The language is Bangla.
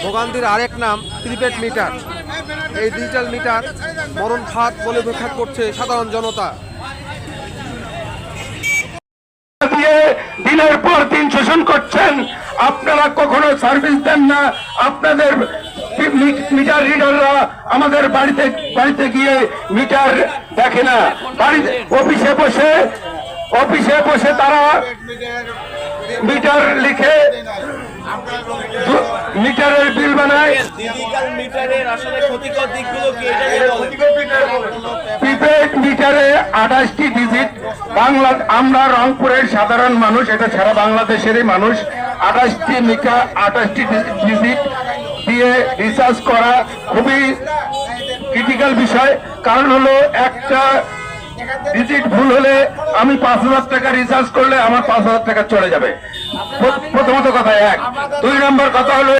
ভোগান্তির আরেক নাম প্রিপেড মিটার। এই ডিজিটাল মিটার মরণ ফাঁদ বলে বিখ্যাত করছে সাধারণ জনতা। দিনের পর দিন শোষণ করছেন, আপনারা কখনো সার্ভিস দেন না। আপনাদের মিটার রিডাররা আমাদের বাড়িতে গিয়ে মিটার দেখে না, বাড়িতে অফিসে বসে তারা মিটার লিখে মিটারের বিল বানায়। প্রিপেড মিটারে 28টি ডিজিট, আমরা রংপুরের সাধারণ মানুষ, এটা সারা বাংলাদেশেরই মানুষ, 28টি ডিজিট দিয়ে রিচার্জ করা খুবই ক্রিটিক্যাল বিষয়। কারণ হলো একটা ডিজিট ভুল হলে আমি 5,000 টাকা রিচার্জ করলে আমার 5,000 টাকা চলে যাবে। প্রথমত কথা এক। 2 নম্বর কথা হলো